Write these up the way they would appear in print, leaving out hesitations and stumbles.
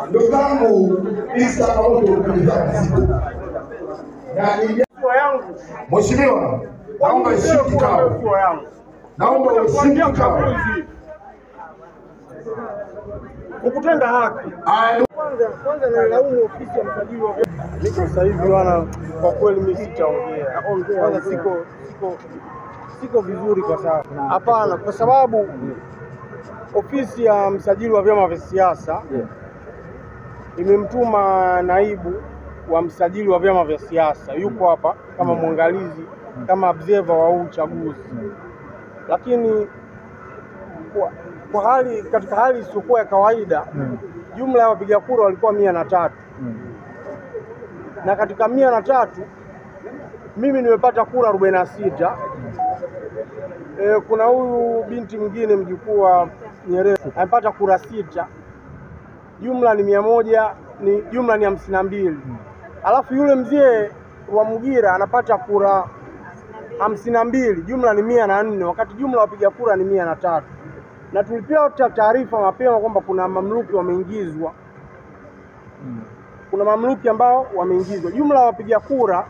Ndugu zangu, hizi changamoto Mheshimiwa, naomba ushike kikao. Naomba ushike kikao. Ukutenda haki. Kwanza nalaumu ofisi ya msajili wa vyama. Niko sasa hivi wana, kwa kweli mimi sitaongea. Kwanza siko vizuri kwa sasa. Hapana, kwa sababu ofisi ya msajili wa vyama vya siasa imemtuma naibu wa msajili wa vyama vya siasa, yuko hapa kama mwangalizi, kama observer wa uchaguzi. Lakini katika hali isiyokuwa ya kawaida, jumla ya wapiga kura walikuwa 103. Na katika 103 mimi nimepata kura 46. Kuna huyu binti mwingine mjukuu wa Nyerere amepata kura 6. Jumla ni 100, jumla ni 52. Alafu yule mzee wa Mugira anapata kura 52, jumla ni 104, wakati jumla wapiga kura ni 103. Na tulipewa taarifa mapema kwamba kuna mamluki wameingizwa. Kuna mamluki ambao wameingizwa. Jumla wapiga kura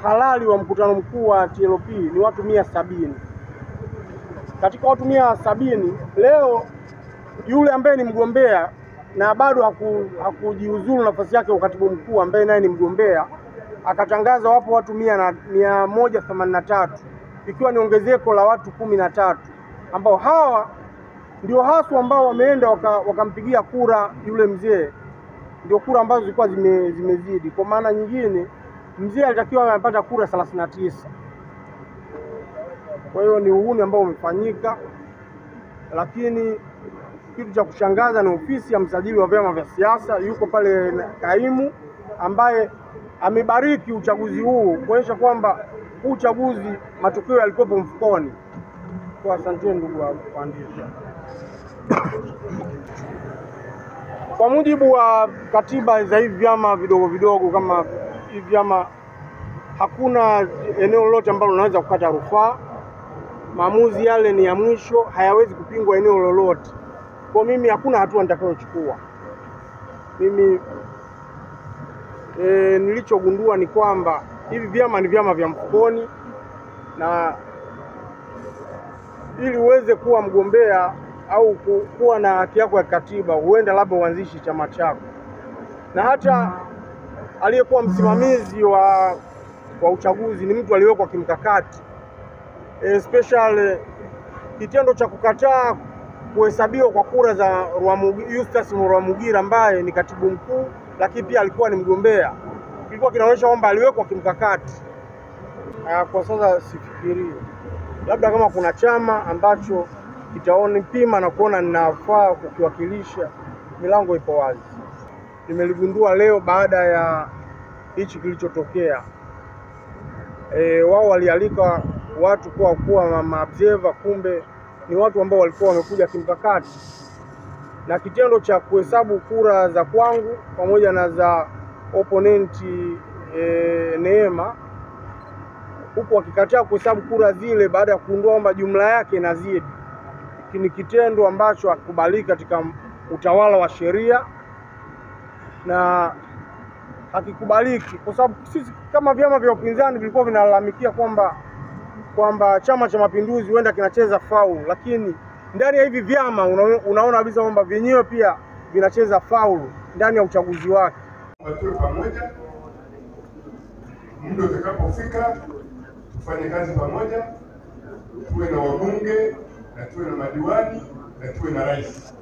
halali wa mkutano mkuu wa TLP ni watu 170. Katika watu 170 leo yule ambaye ni mgombea na bado hakujiuzulu nafasi yake ukatibu mkuu ambaye naye ni mgombea akatangaza wapo watu 183, ikiwa ni ongezeko la watu 13 ambao hawa ndio haswa ambao wameenda wakampigia kura yule mzee. Ndio kura ambazo zilikuwa zimezidi. Kwa maana nyingine mzee alitakiwa amepata kura 39. Kwa hiyo ni uhuni ambao umefanyika, lakini kitu cha kushangaza ni ofisi ya msajili wa vyama vya siasa, yuko pale kaimu ambaye amebariki uchaguzi huu kuonyesha kwamba uchaguzi matokeo yalikuwa mfukoni. Kwa asante ndugu waandishi. Kwa mujibu wa katiba za hivi vyama vidogo vidogo kama hivi vyama, hakuna eneo lolote ambalo unaweza kukata rufaa. Maamuzi yale ni ya mwisho, hayawezi kupingwa eneo lolote. Kwa mimi hakuna hatua nitakayochukua. Mimi nilichogundua ni kwamba hivi vyama ni vyama vya mfukoni, na ili uweze kuwa mgombea au kuwa na haki yako ya katiba, huenda labda uanzishi chama chako. Na hata aliyekuwa msimamizi wa uchaguzi ni mtu aliyewekwa kimkakati. Special kitendo cha kukataa kuhesabiwa kwa kura za Eustace Rwamugira ambaye ni katibu mkuu lakini pia alikuwa ni mgombea, kilikuwa kinaonyesha kwamba aliwekwa kimkakati. Kwa sasa sifikiri, labda kama kuna chama ambacho kitaona pima na kuona ninafaa kukiwakilisha, milango ipo wazi. Nimeligundua leo baada ya hichi kilichotokea. Wao walialika watu kuwa maobserver, kumbe ni watu ambao walikuwa wamekuja kimkakati. Na kitendo cha kuhesabu kura za kwangu pamoja na za opponenti Neema, huku wakikataa kuhesabu kura zile baada ya kugundua kwamba jumla yake inazidi, ni kitendo ambacho hakubaliki katika utawala wa sheria na hakikubaliki, kwa sababu sisi kama vyama vya upinzani vilikuwa vinalalamikia kwamba Chama cha Mapinduzi huenda kinacheza faulu, lakini ndani ya hivi vyama unaona kabisa kwamba vyenyewe pia vinacheza faulu ndani ya uchaguzi wake. Tuwe pamoja, muda utakapofika tufanye kazi pamoja, tuwe na wabunge na tuwe na madiwani na tuwe na rais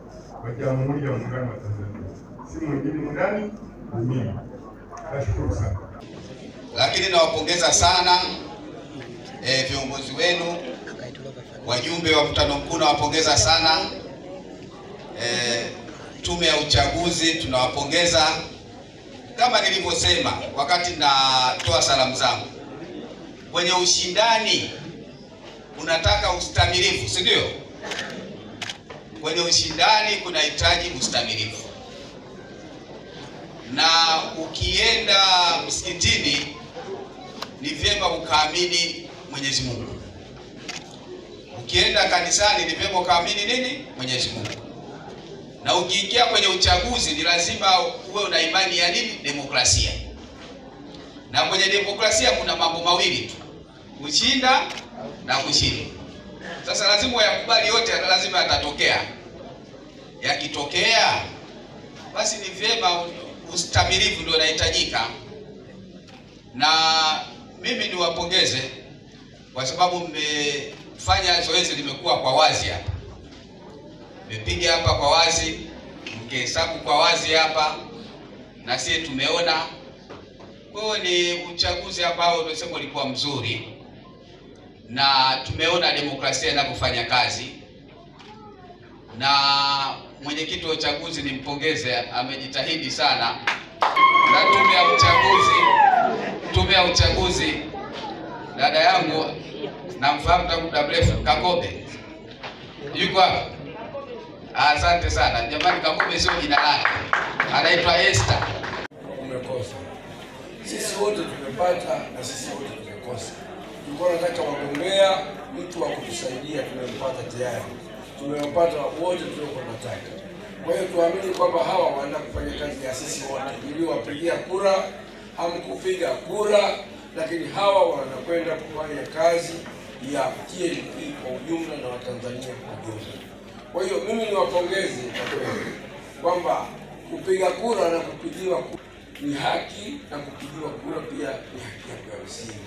wa Jamhuri ya Muungano wa Tanzania. Si mwingine ndani ni mimi. Nashukuru sana. Lakini nawapongeza sana viongozi wenu, wajumbe wa mkutano mkuu nawapongeza sana. Tume ya uchaguzi tunawapongeza. Kama nilivyosema wakati natoa salamu zangu, kwenye ushindani unataka ustamilifu, si ndio? Kwenye ushindani kunahitaji ustamilifu. Na ukienda msikitini ni vyema ukaamini Mwenyezi Mungu. Ukienda kanisani ni vyema ukaamini nini? Mwenyezi Mungu. na ukiingia kwenye uchaguzi ni lazima uwe una imani ya nini? Demokrasia. Na kwenye demokrasia kuna mambo mawili tu, kushinda na kushindwa. Sasa lazima uyakubali yote, lazima yatatokea. Yakitokea basi ni vyema, ustamilivu ndio unahitajika. Na mimi niwapongeze kwa sababu mmefanya zoezi limekuwa kwa wazi hapa. Mmepiga hapa kwa wazi, mkihesabu kwa wazi hapa, na sisi tumeona. Kwa hiyo ni uchaguzi ambao tunasema ulikuwa mzuri, na tumeona demokrasia inapofanya kazi. Na mwenyekiti wa uchaguzi nimpongeze, amejitahidi sana. Na tume ya uchaguzi, dada yangu namfahamu tangu muda mrefu, Kakobe yuko hapa. Asante sana jamani, Kakobe sio jina lake, anaitwa Esther. Umekosa, sisi wote tumepata na sisi wote tumekosa. Tulikuwa tunataka wagombea, mtu wa kutusaidia, tumempata tayari. Tumewapata wote tuliokuwa tunataka. Kwa hiyo tuamini kwamba hawa wanaenda kufanya kazi ya sisi wote. Mliowapigia kura, hamkupiga kura, lakini hawa wanakwenda kufanya kazi ya TLP kwa ujumla na Watanzania kwa ujumla. Kwa hiyo mimi niwapongeze kwa kweli kwamba kupiga kura na kupigiwa kura ni haki, na kupigiwa kura pia ni haki ya msingi.